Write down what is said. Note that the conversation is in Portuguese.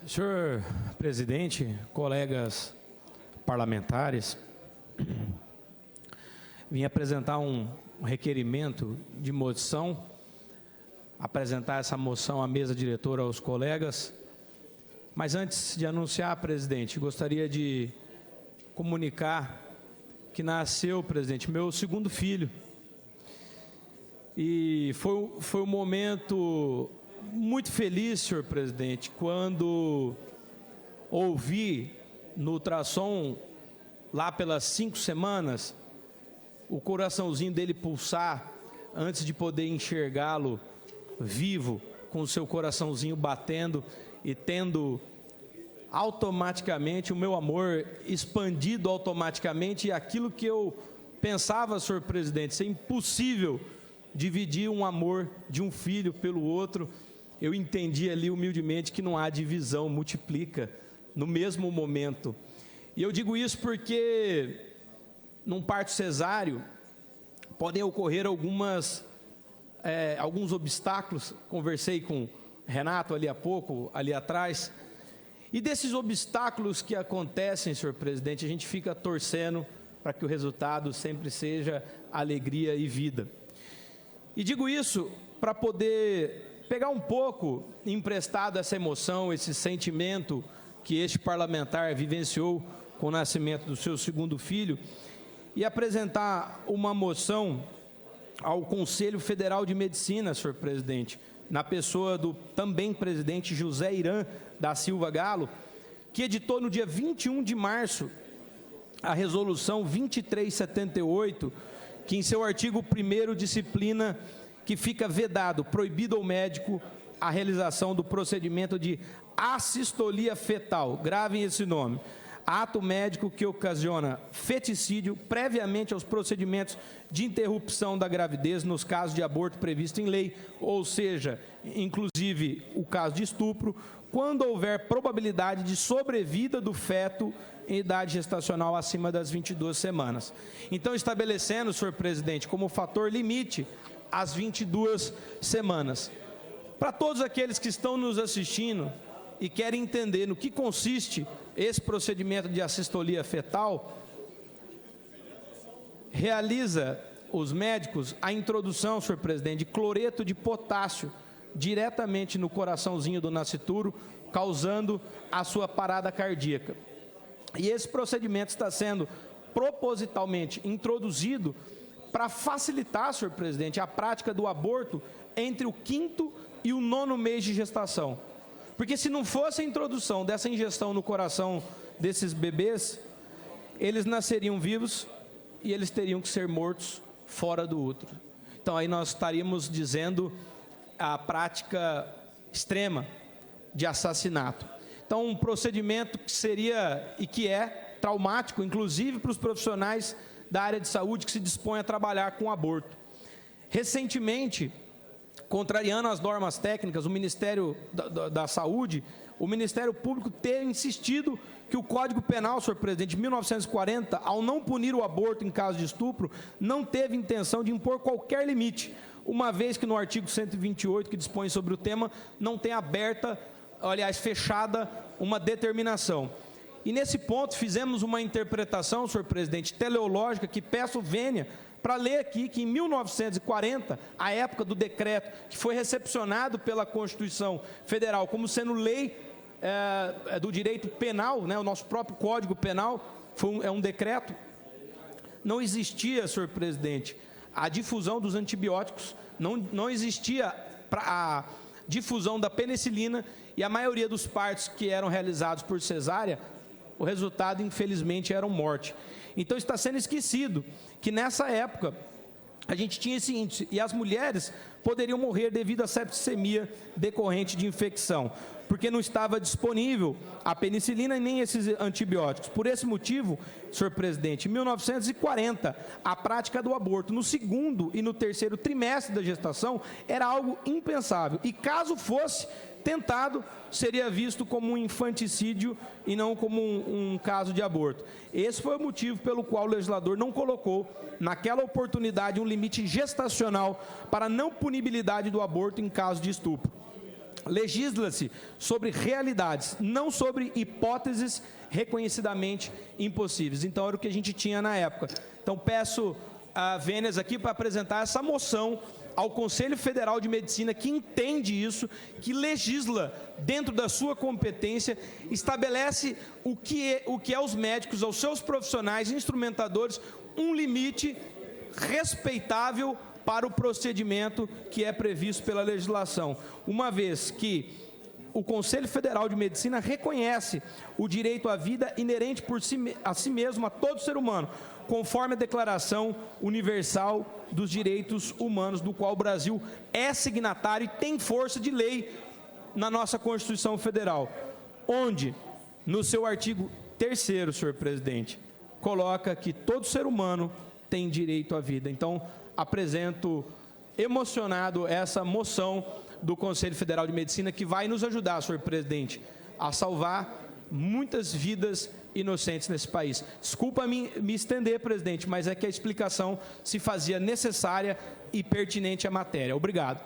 Senhor presidente, colegas parlamentares, vim apresentar um requerimento de moção, apresentar essa moção à mesa diretora aos colegas. Mas antes de anunciar, presidente, gostaria de comunicar que nasceu, presidente, meu segundo filho. E foi um momento muito feliz, senhor presidente, quando ouvi no ultrassom, lá pelas 5 semanas, o coraçãozinho dele pulsar, antes de poder enxergá-lo vivo, com o seu coraçãozinho batendo e tendo automaticamente o meu amor expandido automaticamente, e aquilo que eu pensava, senhor presidente, ser impossível dividir um amor de um filho pelo outro, eu entendi ali humildemente que não há divisão, multiplica no mesmo momento. E eu digo isso porque num parto cesáreo podem ocorrer alguns obstáculos. Conversei com Renato ali há pouco, ali atrás, e desses obstáculos que acontecem, senhor presidente, a gente fica torcendo para que o resultado sempre seja alegria e vida. E digo isso para poder pegar um pouco emprestado essa emoção, esse sentimento que este parlamentar vivenciou com o nascimento do seu segundo filho, e apresentar uma moção ao Conselho Federal de Medicina, senhor presidente, na pessoa do também presidente José Irã da Silva Galo, que editou no dia 21 de março a resolução 2378, que em seu artigo 1º disciplina que fica vedado, proibido ao médico a realização do procedimento de assistolia fetal, gravem esse nome, ato médico que ocasiona feticídio previamente aos procedimentos de interrupção da gravidez nos casos de aborto previsto em lei, ou seja, inclusive o caso de estupro, quando houver probabilidade de sobrevida do feto em idade gestacional acima das 22 semanas. Então, estabelecendo, senhor presidente, como fator limite as 22 semanas. Para todos aqueles que estão nos assistindo e querem entender no que consiste esse procedimento de assistolia fetal, realiza os médicos a introdução, senhor presidente, de cloreto de potássio diretamente no coraçãozinho do nascituro, causando a sua parada cardíaca. E esse procedimento está sendo propositalmente introduzido para facilitar, senhor presidente, a prática do aborto entre o 5º e o 9º mês de gestação. Porque se não fosse a introdução dessa injeção no coração desses bebês, eles nasceriam vivos e eles teriam que ser mortos fora do útero. Então aí nós estaríamos dizendo a prática extrema de assassinato. Então um procedimento que seria e que é traumático, inclusive para os profissionais da área de saúde que se dispõem a trabalhar com aborto. Recentemente, contrariando as normas técnicas, o Ministério da Saúde, o Ministério Público tem insistido que o Código Penal, senhor presidente, de 1940, ao não punir o aborto em caso de estupro, não teve intenção de impor qualquer limite, uma vez que no artigo 128, que dispõe sobre o tema, não tem aberta, aliás, fechada, uma determinação. E nesse ponto fizemos uma interpretação, senhor presidente, teleológica, que peço vênia para ler aqui que em 1940, a época do decreto, que foi recepcionado pela Constituição Federal como sendo lei do direito penal, né, o nosso próprio Código Penal, é um decreto, não existia, senhor presidente, a difusão dos antibióticos, não existia a difusão da penicilina, e a maioria dos partos que eram realizados por cesárea, o resultado, infelizmente, era morte. Então, está sendo esquecido que, nessa época, a gente tinha esse índice, e as mulheres poderiam morrer devido à septicemia decorrente de infecção, porque não estava disponível a penicilina e nem esses antibióticos. Por esse motivo, senhor presidente, em 1940, a prática do aborto no 2º e no 3º trimestre da gestação era algo impensável, e caso fosse tentado, seria visto como um infanticídio e não como um caso de aborto. Esse foi o motivo pelo qual o legislador não colocou, naquela oportunidade, um limite gestacional para a não punibilidade do aborto em caso de estupro. legisla-se sobre realidades, não sobre hipóteses reconhecidamente impossíveis. Então, era o que a gente tinha na época. Então, peço a Vênias aqui para apresentar essa moção ao Conselho Federal de Medicina, que entende isso, que legisla dentro da sua competência, estabelece o que é aos médicos, aos seus profissionais, instrumentadores, um limite respeitável para o procedimento que é previsto pela legislação, uma vez que o Conselho Federal de Medicina reconhece o direito à vida inerente a si mesmo, a todo ser humano, conforme a Declaração Universal dos Direitos Humanos, do qual o Brasil é signatário e tem força de lei na nossa Constituição Federal, onde, no seu artigo 3º, senhor presidente, coloca que todo ser humano tem direito à vida. Então, apresento emocionado essa moção do Conselho Federal de Medicina, que vai nos ajudar, senhor presidente, a salvar muitas vidas inocentes nesse país. Desculpa me estender, presidente, mas é que a explicação se fazia necessária e pertinente à matéria. Obrigado.